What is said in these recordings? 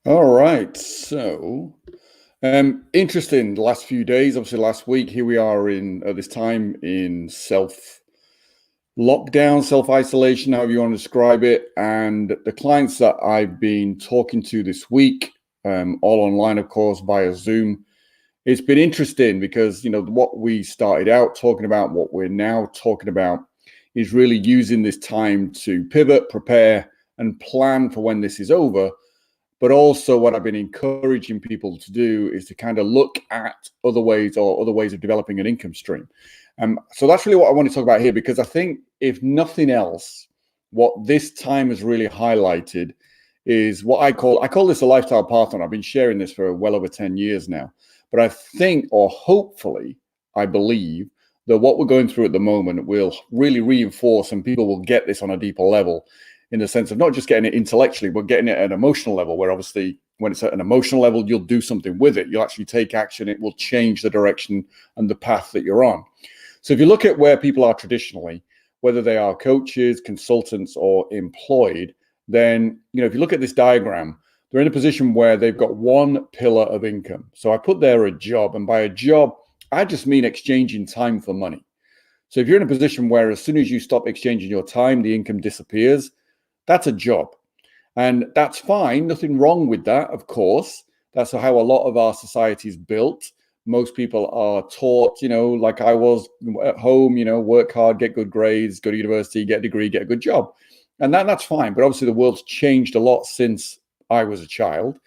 All right. Interesting. The last few days, obviously, last week, here we are in this time in self lockdown, self isolation, however you want to describe it. And the clients that I've been talking to this week, all online, of course, via Zoom, it's been interesting because, what we started out talking about, what we're now talking about is really using this time to pivot, prepare, and plan for when this is over. But also, what I've been encouraging people to do is to kind of look at other ways of developing an income stream. So that's really what I want to talk about here, because I think, if nothing else, what this time has really highlighted is what I call this a lifestyle partner. I've been sharing this for well over 10 years now. But I think, or hopefully, I believe that what we're going through at the moment will really reinforce, and people will get this on a deeper level, in the sense of not just getting it intellectually, but getting it at an emotional level, where obviously when it's at an emotional level, you'll do something with it. You'll actually take action. It will change the direction and the path that you're on. So if you look at where people are traditionally, whether they are coaches, consultants, or employed, then, if you look at this diagram, they're in a position where they've got one pillar of income. So I put there a job, and by a job, I just mean exchanging time for money. So if you're in a position where as soon as you stop exchanging your time, the income disappears, that's a job. And that's fine. Nothing wrong with that, of course. That's how a lot of our society is built. Most people are taught, like I was at home, work hard, get good grades, go to university, get a degree, get a good job. And that's fine. But obviously the world's changed a lot since I was a child.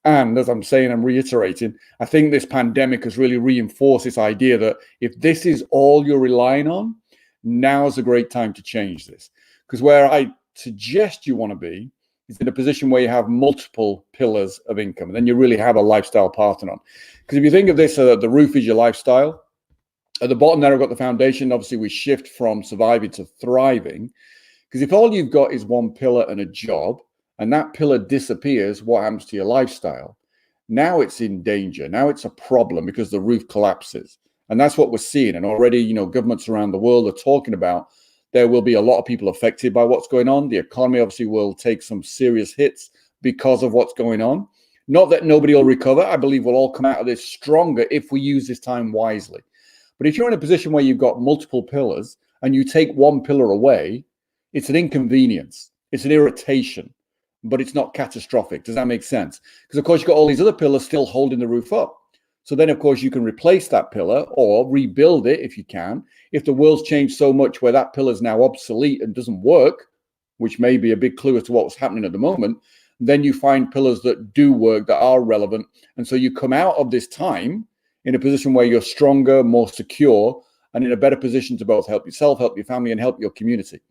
And as I'm saying, I'm reiterating, I think this pandemic has really reinforced this idea that if this is all you're relying on, now's a great time to change this. Because where I suggest you want to be is in a position where you have multiple pillars of income, and then you really have a lifestyle partner on. Because if you think of this, the roof is your lifestyle. At the bottom there, I've got the foundation. Obviously, we shift from surviving to thriving. Because if all you've got is one pillar and a job, and that pillar disappears, what happens to your lifestyle? Now it's in danger. Now it's a problem because the roof collapses. And that's what we're seeing. And already, governments around the world are talking about there will be a lot of people affected by what's going on. The economy obviously will take some serious hits because of what's going on. Not that nobody will recover. I believe we'll all come out of this stronger if we use this time wisely. But if you're in a position where you've got multiple pillars and you take one pillar away, it's an inconvenience. It's an irritation, but it's not catastrophic. Does that make sense? Because, of course, you've got all these other pillars still holding the roof up. So then, of course, you can replace that pillar or rebuild it if you can. If the world's changed so much where that pillar is now obsolete and doesn't work, which may be a big clue as to what's happening at the moment, then you find pillars that do work, that are relevant. And so you come out of this time in a position where you're stronger, more secure, and in a better position to both help yourself, help your family, and help your community.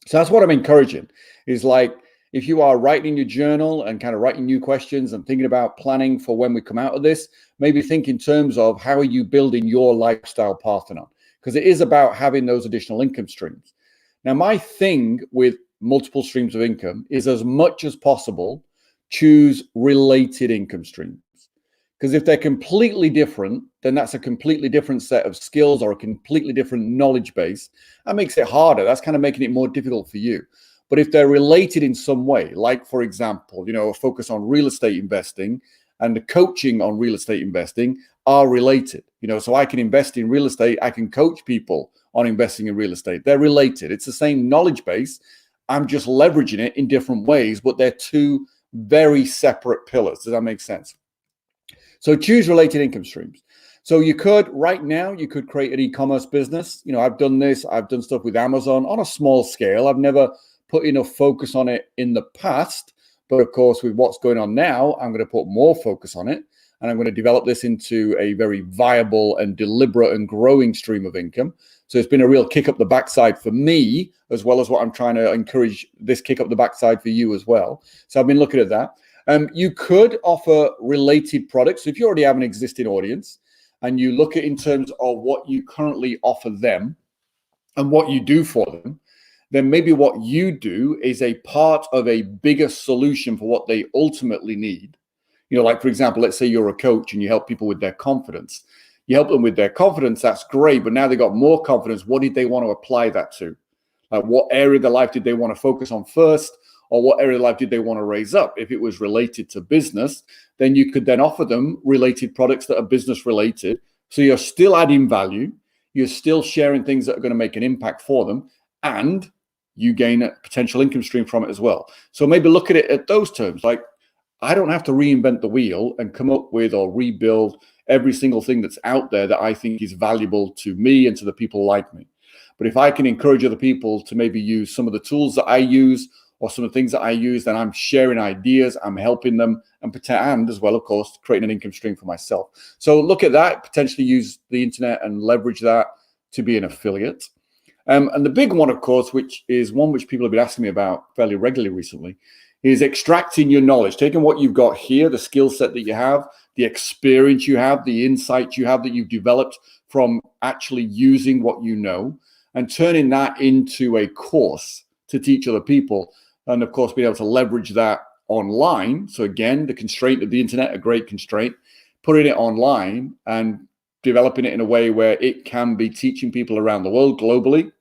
So that's what I'm encouraging, is like, if you are writing your journal and kind of writing new questions and thinking about planning for when we come out of this, maybe think in terms of how are you building your lifestyle partner? Because it is about having those additional income streams. Now, my thing with multiple streams of income is, as much as possible, choose related income streams. Because if they're completely different, then that's a completely different set of skills or a completely different knowledge base. That makes it harder. That's kind of making it more difficult for you. But if they're related in some way, like, for example, a focus on real estate investing and the coaching on real estate investing are related. So I can invest in real estate. I can coach people on investing in real estate. They're related. It's the same knowledge base. I'm just leveraging it in different ways, but they're two very separate pillars. Does that make sense? So choose related income streams. So right now, you could create an e-commerce business. I've done this. I've done stuff with Amazon on a small scale. I've never put enough focus on it in the past. But of course, with what's going on now, I'm going to put more focus on it. And I'm going to develop this into a very viable and deliberate and growing stream of income. So it's been a real kick up the backside for me, as well as what I'm trying to encourage this kick up the backside for you as well. So I've been looking at that. You could offer related products. So if you already have an existing audience and you look at in terms of what you currently offer them and what you do for them, then maybe what you do is a part of a bigger solution for what they ultimately need. Like, for example, let's say you're a coach and you help people with their confidence. You help them with their confidence, that's great, but now they got more confidence. What did they want to apply that to? Like, what area of their life did they want to focus on first? or what area of life did they want to raise up. If it was related to business, then you could then offer them related products that are business related. So you're still adding value, you're still sharing things that are going to make an impact for them, and you gain a potential income stream from it as well. So maybe look at it at those terms. Like, I don't have to reinvent the wheel and come up with or rebuild every single thing that's out there that I think is valuable to me and to the people like me. But if I can encourage other people to maybe use some of the tools that I use or some of the things that I use, then I'm sharing ideas, I'm helping them, and as well, of course, creating an income stream for myself. So look at that, potentially use the internet and leverage that to be an affiliate. And the big one, of course, which is one which people have been asking me about fairly regularly recently, is extracting your knowledge, taking what you've got here, the skill set that you have, the experience you have, the insight you have that you've developed from actually using what you know, and turning that into a course to teach other people. And of course, being able to leverage that online. So again, the constraint of the internet, a great constraint, putting it online and developing it in a way where it can be teaching people around the world globally,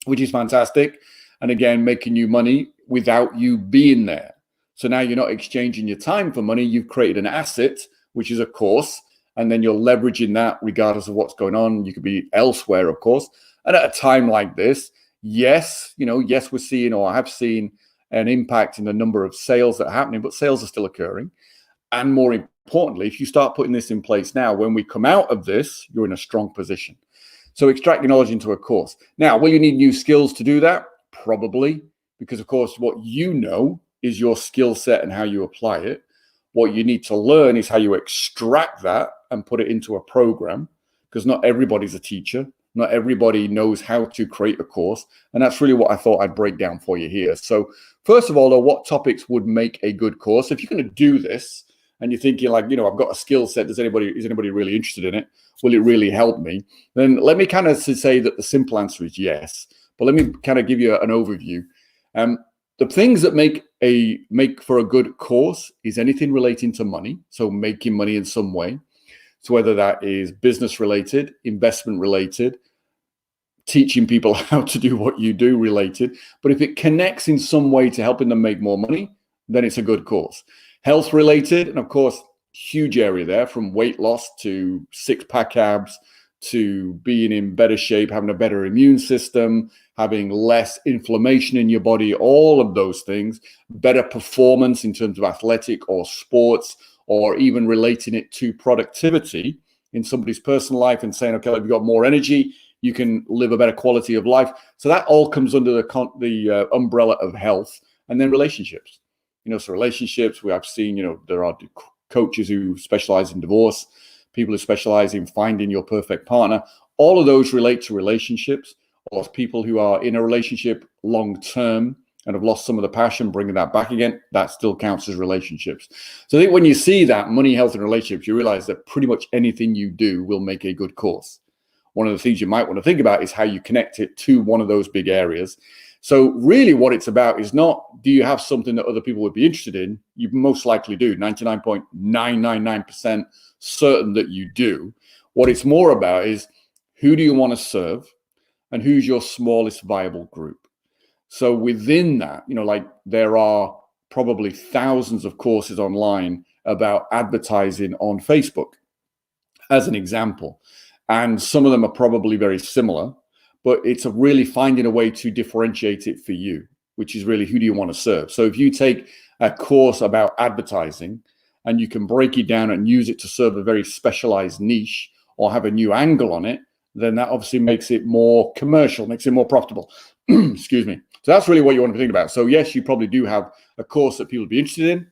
which is fantastic. And again, making you money without you being there. So now you're not exchanging your time for money. You've created an asset, which is a course, and then you're leveraging that regardless of what's going on. You could be elsewhere, of course. And at a time like this, yes, we're seeing, or I have seen, an impact in the number of sales that are happening, but sales are still occurring. And more importantly, if you start putting this in place now, when we come out of this, you're in a strong position. So extract your knowledge into a course. Now, will you need new skills to do that? Probably, because of course, what you know is your skill set and how you apply it. What you need to learn is how you extract that and put it into a program, because not everybody's a teacher. Not everybody knows how to create a course. And that's really what I thought I'd break down for you here. So first of all, though, what topics would make a good course? If you're going to do this and you're thinking like, I've got a skill set, is anybody really interested in it? Will it really help me? Then let me kind of say that the simple answer is yes. But let me kind of give you an overview. The things that make for a good course is anything relating to money. So making money in some way. So whether that is business related, investment related, teaching people how to do what you do related. But if it connects in some way to helping them make more money, then it's a good course. Health related, and of course, huge area there, from weight loss to six-pack abs to being in better shape, having a better immune system, having less inflammation in your body, all of those things, better performance in terms of athletic or sports, or even relating it to productivity in somebody's personal life and saying, okay, if you've got more energy, you can live a better quality of life. So that all comes under the umbrella of health. And then relationships. So relationships, we have seen, there are coaches who specialize in divorce, people who specialize in finding your perfect partner. All of those relate to relationships, or people who are in a relationship long term and have lost some of the passion, bringing that back again, that still counts as relationships. So I think when you see that, money, health, and relationships, you realize that pretty much anything you do will make a good course. One of the things you might want to think about is how you connect it to one of those big areas. So really what it's about is not, do you have something that other people would be interested in? You most likely do, 99.999% certain that you do. What it's more about is, who do you want to serve and who's your smallest viable group? So within that, there are probably thousands of courses online about advertising on Facebook, as an example. And some of them are probably very similar, but it's really finding a way to differentiate it for you, which is really, who do you want to serve? So if you take a course about advertising and you can break it down and use it to serve a very specialized niche or have a new angle on it, then that obviously makes it more commercial, makes it more profitable. Excuse me. So that's really what you want to think about. So yes, you probably do have a course that people would be interested in.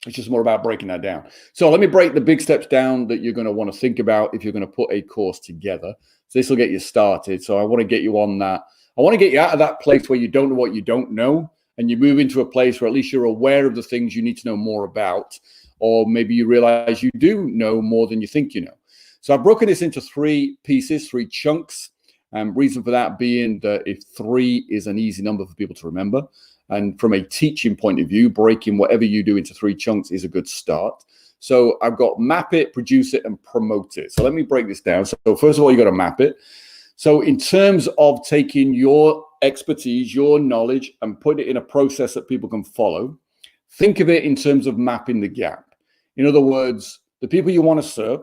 It's just more about breaking that down. So let me break the big steps down that you're going to want to think about if you're going to put a course together. So this will get you started. So I want to get you on that. I want to get you out of that place where you don't know what you don't know, and you move into a place where at least you're aware of the things you need to know more about, or maybe you realize you do know more than you think you know. So I've broken this into 3 pieces, 3 chunks. Reason for that being that if 3 is an easy number for people to remember, and from a teaching point of view, breaking whatever you do into 3 chunks is a good start. So I've got map it, produce it, and promote it. So let me break this down. So first of all, you got to map it. So in terms of taking your expertise, your knowledge, and put it in a process that people can follow, think of it in terms of mapping the gap. In other words, the people you want to serve,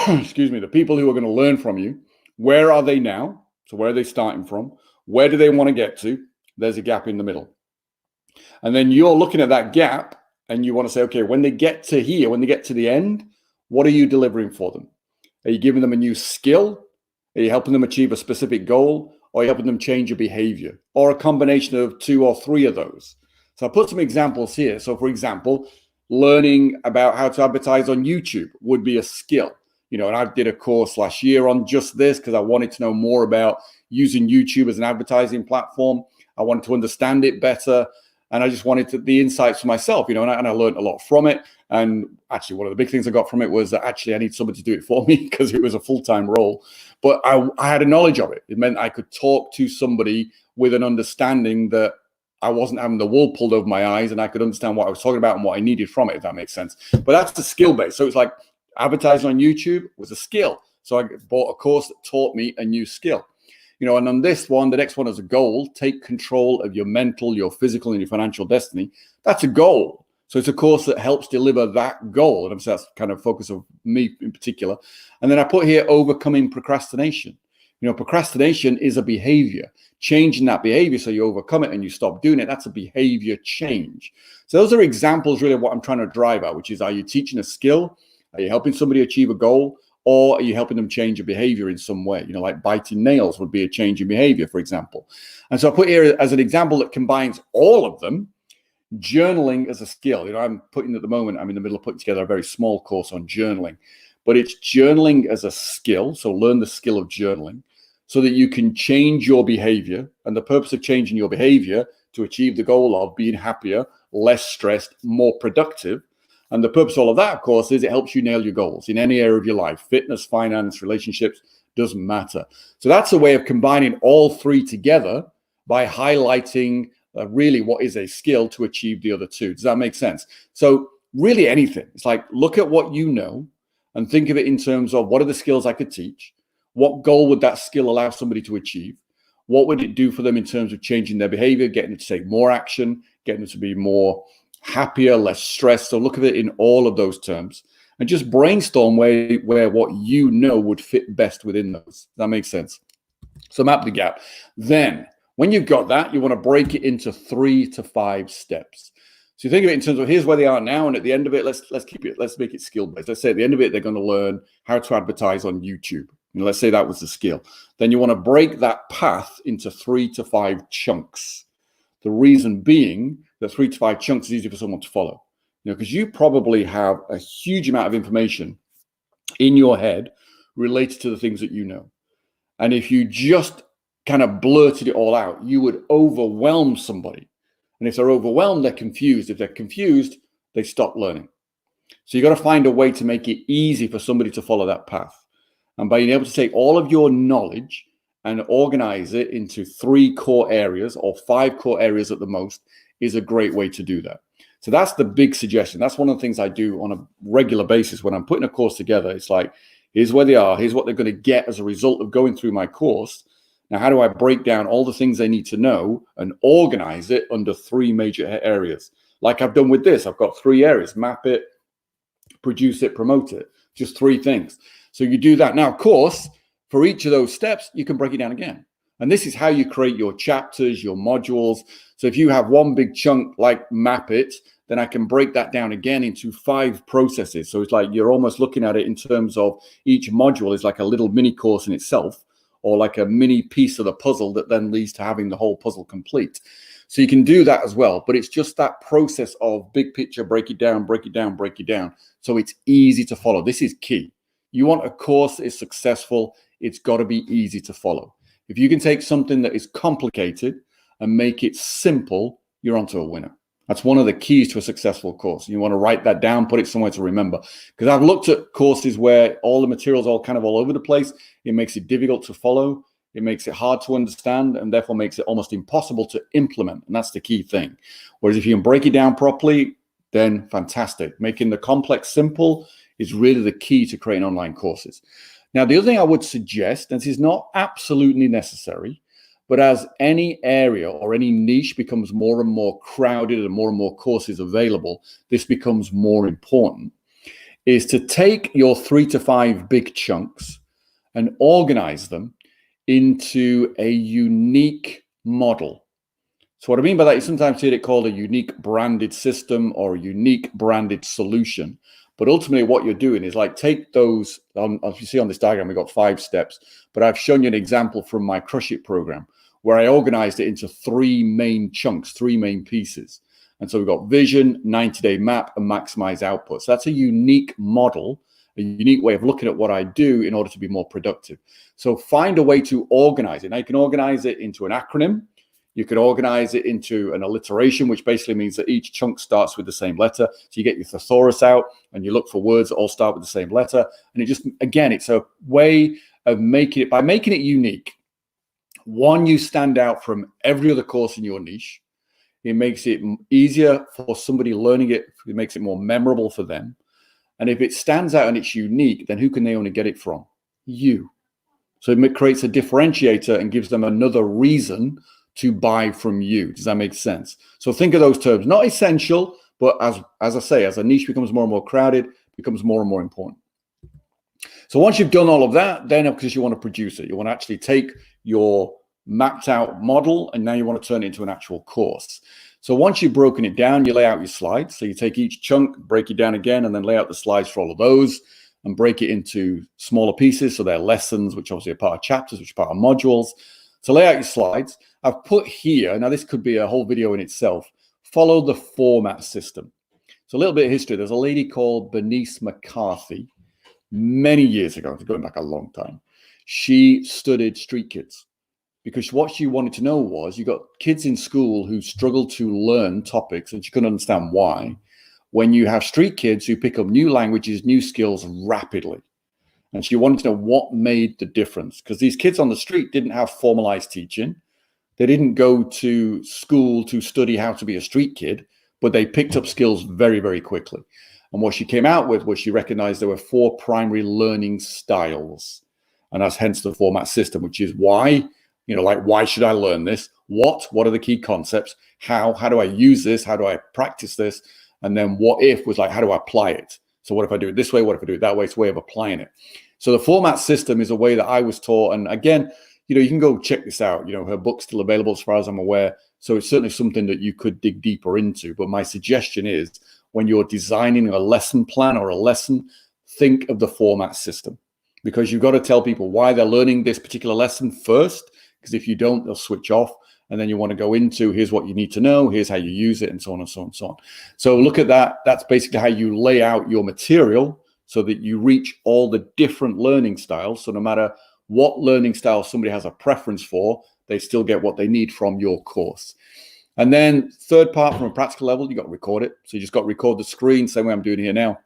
excuse me, the people who are going to learn from you, where are they now? So where are they starting from? Where do they want to get to? There's a gap in the middle. And then you're looking at that gap and you want to say, okay, when they get to here, when they get to the end, what are you delivering for them? Are you giving them a new skill? Are you helping them achieve a specific goal? Or are you helping them change a behavior? Or a combination of 2 or 3 of those? So I put some examples here. So for example, learning about how to advertise on YouTube would be a skill. You know, and I did a course last year on just this because I wanted to know more about using YouTube as an advertising platform. I wanted to understand it better. And I just wanted the insights for myself, you know, and I learned a lot from it. And actually, one of the big things I got from it was that actually I need somebody to do it for me because it was a full-time role. But I had a knowledge of it. It meant I could talk to somebody with an understanding that I wasn't having the wool pulled over my eyes, and I could understand what I was talking about and what I needed from it, if that makes sense. But that's the skill base. So it's like advertising on YouTube was a skill. So I bought a course that taught me a new skill. You know, and on this one, the next one is a goal. Take control of your mental, your physical, and your financial destiny. That's a goal. So it's a course that helps deliver that goal. And obviously that's kind of focus of me in particular. And then I put here overcoming procrastination. You know, procrastination is a behavior. Changing that behavior so you overcome it and you stop doing it, that's a behavior change. So those are examples really of what I'm trying to drive at, which is, are you teaching a skill? Are you helping somebody achieve a goal? Or are you helping them change a behavior in some way? You know, like biting nails would be a change in behavior, for example. And so I put here as an example that combines all of them, journaling as a skill. You know, I'm in the middle of putting together a very small course on journaling, but it's journaling as a skill. So learn the skill of journaling so that you can change your behavior. And the purpose of changing your behavior to achieve the goal of being happier, less stressed, more productive. And the purpose of all of that, of course, is it helps you nail your goals in any area of your life. Fitness, finance, relationships, doesn't matter. So that's a way of combining all 3 together by highlighting really what is a skill to achieve the other 2. Does that make sense? So really anything. It's like, look at what you know and think of it in terms of what are the skills I could teach? What goal would that skill allow somebody to achieve? What would it do for them in terms of changing their behavior, getting them to take more action, getting them to be more happier, less stressed? So look at it in all of those terms and just brainstorm where what you know would fit best within those. Does that make sense? So map the gap. Then when you've got that, you want to break it into 3 to 5 steps. So you think of it in terms of here's where they are now, and at the end of it, let's make it skill based. Let's say at the end of it, they're going to learn how to advertise on YouTube. And let's say that was the skill. Then you want to break that path into 3 to 5 chunks. The reason being that 3 to 5 chunks is easy for someone to follow. You know, because you probably have a huge amount of information in your head related to the things that you know. And if you just kind of blurted it all out, you would overwhelm somebody. And if they're overwhelmed, they're confused. If they're confused, they stop learning. So you got to find a way to make it easy for somebody to follow that path. And by being able to take all of your knowledge and organize it into 3 core areas or 5 core areas at the most is a great way to do that. So that's the big suggestion. That's one of the things I do on a regular basis when I'm putting a course together. It's like, here's where they are. Here's what they're going to get as a result of going through my course. Now, how do I break down all the things they need to know and organize it under 3 major areas? Like I've done with this, I've got 3 areas: map it, produce it, promote it. Just 3 things. So you do that. Now, of course, for each of those steps, you can break it down again. And this is how you create your chapters, your modules. So if you have one big chunk like map it, then I can break that down again into 5 processes. So it's like you're almost looking at it in terms of each module is like a little mini course in itself, or like a mini piece of the puzzle that then leads to having the whole puzzle complete. So you can do that as well. But it's just that process of big picture, break it down, break it down, break it down. So it's easy to follow. This is key. You want a course that is successful, it's got to be easy to follow. If you can take something that is complicated and make it simple, you're onto a winner. That's one of the keys to a successful course. You want to write that down, put it somewhere to remember. Because I've looked at courses where all the material's all kind of all over the place. It makes it difficult to follow. It makes it hard to understand, and therefore makes it almost impossible to implement. And that's the key thing. Whereas if you can break it down properly, then fantastic. Making the complex simple is really the key to creating online courses. Now, the other thing I would suggest, and this is not absolutely necessary, But as any area or any niche becomes more and more crowded and more courses available, this becomes more important, is to take your 3 to 5 big chunks and organize them into a unique model. So what I mean by that, you sometimes hear it called a unique branded system or a unique branded solution. But ultimately what you're doing is like take those, as you see on this diagram, we've got 5 steps, but I've shown you an example from my Crush It program where I organized it into 3 main chunks, 3 main pieces. And so we've got vision, 90-day map, and maximize output. So that's a unique model, a unique way of looking at what I do in order to be more productive. So find a way to organize it. Now you can organize it into an acronym. You could organize it into an alliteration, which basically means that each chunk starts with the same letter. So you get your thesaurus out and you look for words that all start with the same letter. And it just, again, it's a way of making it, by making it unique. One, you stand out from every other course in your niche. It makes it easier for somebody learning it. It makes it more memorable for them. And if it stands out and it's unique, then who can they only get it from? You. So it creates a differentiator and gives them another reason to buy from you. Does that make sense? So think of those terms, not essential, but as I say, as a niche becomes more and more crowded, becomes more and more important. So once you've done all of that, then because you want to produce it, you want to actually take your mapped out model and now you want to turn it into an actual course. So once you've broken it down, you lay out your slides. So you take each chunk, break it down again, and then lay out the slides for all of those and break it into smaller pieces. So they're lessons, which obviously are part of chapters, which are part of modules. So lay out your slides. I've put here, now this could be a whole video in itself, follow the format system. So a little bit of history. There's a lady called Bernice McCarthy many years ago, going back a long time. She studied street kids because what she wanted to know was you got kids in school who struggled to learn topics and she couldn't understand why. When you have street kids who pick up new languages, new skills rapidly. And she wanted to know what made the difference because these kids on the street didn't have formalized teaching. They didn't go to school to study how to be a street kid, but they picked up skills very, very quickly. And what she came out with was she recognized there were 4 primary learning styles. And that's hence the format system, which is why, like, why should I learn this? What are the key concepts? How do I use this? How do I practice this? And then what if was like, how do I apply it? So what if I do it this way? What if I do it that way? It's a way of applying it. So the format system is a way that I was taught. And again, you can go check this out. Her book's still available as far as I'm aware. So it's certainly something that you could dig deeper into. But my suggestion is when you're designing a lesson plan or a lesson, think of the format system because you've got to tell people why they're learning this particular lesson first. Because if you don't, they'll switch off. And then you want to go into, here's what you need to know, here's how you use it, and so on and so on and so on. So look at that. That's basically how you lay out your material so that you reach all the different learning styles. So no matter what learning style somebody has a preference for, they still get what they need from your course. And then third part, from a practical level, you got to record it. So you just got to record the screen, same way I'm doing here now.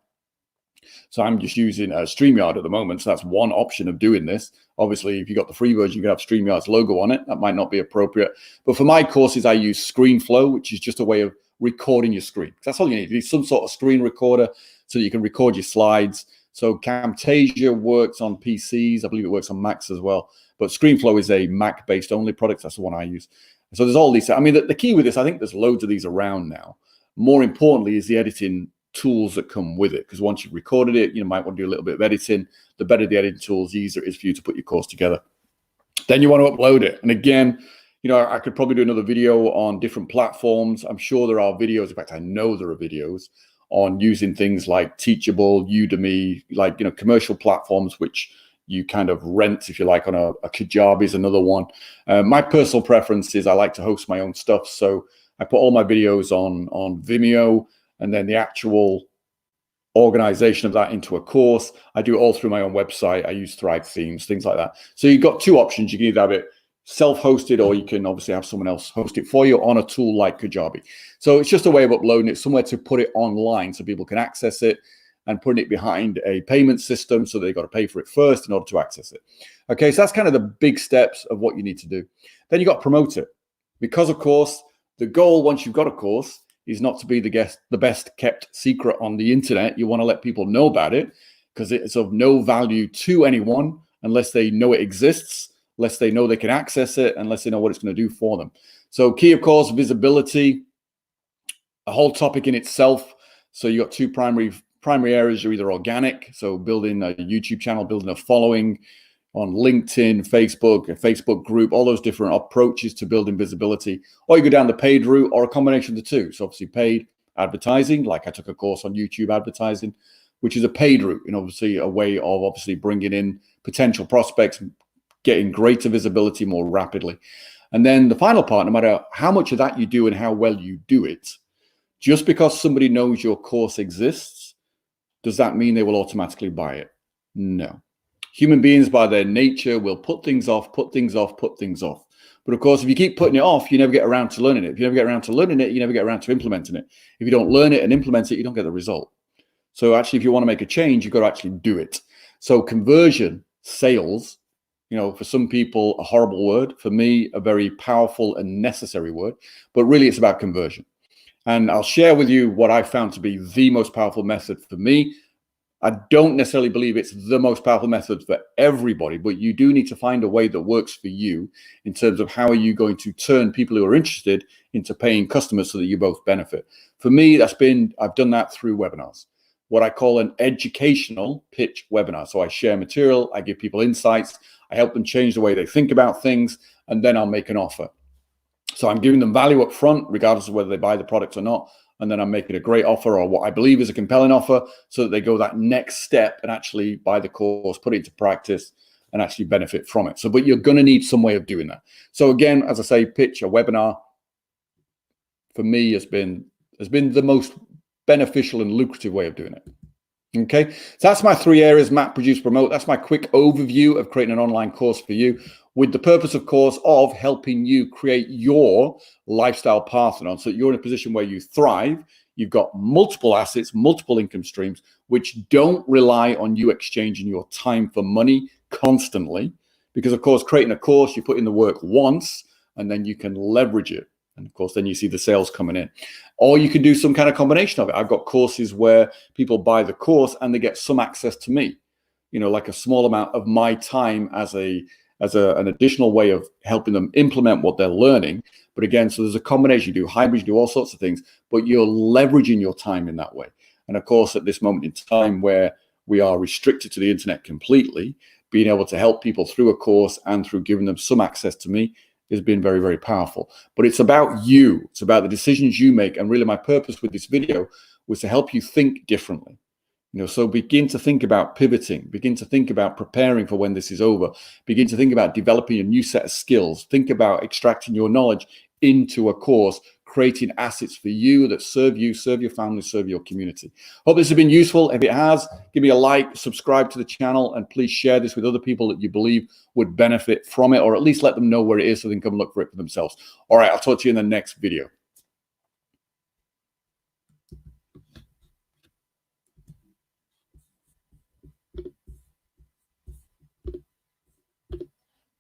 So I'm just using StreamYard at the moment. So that's one option of doing this. Obviously, if you got the free version, you can have StreamYard's logo on it. That might not be appropriate. But for my courses, I use ScreenFlow, which is just a way of recording your screen. That's all you need. You need some sort of screen recorder so that you can record your slides. So Camtasia works on PCs. I believe it works on Macs as well. But ScreenFlow is a Mac-based only product. That's the one I use. So there's all these. I mean, the key with this, I think there's loads of these around now. More importantly is the editing tools that come with it, because once you've recorded it, you might want to do a little bit of editing. The better the editing tools, the easier it is for you to put your course together. Then you want to upload it. And again, I could probably do another video on different platforms. I'm sure there are videos. In fact, I know there are videos on using things like Teachable, Udemy, like, commercial platforms, which you kind of rent, if you like, on a Kajabi is another one. My personal preference is I like to host my own stuff. So I put all my videos on Vimeo, and then the actual organization of that into a course. I do it all through my own website. I use Thrive Themes, things like that. So you've got 2 options. You can either have it self-hosted, or you can obviously have someone else host it for you on a tool like Kajabi. So it's just a way of uploading it, somewhere to put it online so people can access it, and putting it behind a payment system so they've got to pay for it first in order to access it. Okay, so that's kind of the big steps of what you need to do. Then you got to promote it, because of course the goal once you've got a course is not to be the best kept secret on the internet. You want to let people know about it, because it's of no value to anyone unless they know it exists, less they know they can access it, and less they know what it's going to do for them. So key, of course, visibility, a whole topic in itself. So you got two primary areas. You're either organic, so building a YouTube channel, building a following on LinkedIn, Facebook, a Facebook group, all those different approaches to building visibility, or you go down the paid route, or a combination of the two. So obviously paid advertising, like I took a course on YouTube advertising, which is a paid route, and obviously a way of obviously bringing in potential prospects, getting greater visibility more rapidly. And then the final part, no matter how much of that you do and how well you do it, just because somebody knows your course exists, does that mean they will automatically buy it? No. Human beings by their nature will put things off, put things off, put things off. But of course, if you keep putting it off, you never get around to learning it. If you never get around to learning it, you never get around to implementing it. If you don't learn it and implement it, you don't get the result. So actually, if you want to make a change, you've got to actually do it. So conversion, sales, you know, for some people, a horrible word. For me, a very powerful and necessary word. But really, it's about conversion. And I'll share with you what I found to be the most powerful method for me. I don't necessarily believe it's the most powerful method for everybody, but you do need to find a way that works for you in terms of how are you going to turn people who are interested into paying customers so that you both benefit. For me, I've done that through webinars, what I call an educational pitch webinar. So I share material, I give people insights, I help them change the way they think about things, and then I'll make an offer. So I'm giving them value up front, regardless of whether they buy the product or not. And then I'm making a great offer, or what I believe is a compelling offer, so that they go that next step and actually buy the course, put it into practice, and actually benefit from it. So, but you're going to need some way of doing that. So again, as I say, pitch a webinar for me has been the most beneficial and lucrative way of doing it. Okay, so that's my 3 areas: map, produce, promote. That's my quick overview of creating an online course for you, with the purpose, of course, of helping you create your lifestyle Parthenon, so that you're in a position where you thrive. You've got multiple assets, multiple income streams, which don't rely on you exchanging your time for money constantly. Because, of course, creating a course, you put in the work once, and then you can leverage it. And of course, then you see the sales coming in. Or you can do some kind of combination of it. I've got courses where people buy the course and they get some access to me, you know, like a small amount of my time as an additional way of helping them implement what they're learning. But again, so there's a combination. You do hybrids, you do all sorts of things, but you're leveraging your time in that way. And of course, at this moment in time where we are restricted to the internet completely, being able to help people through a course and through giving them some access to me has been very, very powerful. But it's about you. It's about the decisions you make. And really my purpose with this video was to help you think differently. You know, so begin to think about pivoting, begin to think about preparing for when this is over, begin to think about developing a new set of skills, think about extracting your knowledge into a course, creating assets for you that serve you, serve your family, serve your community. Hope this has been useful. If it has, give me a like, subscribe to the channel, and please share this with other people that you believe would benefit from it, or at least let them know where it is so they can come look for it for themselves. All right, I'll talk to you in the next video.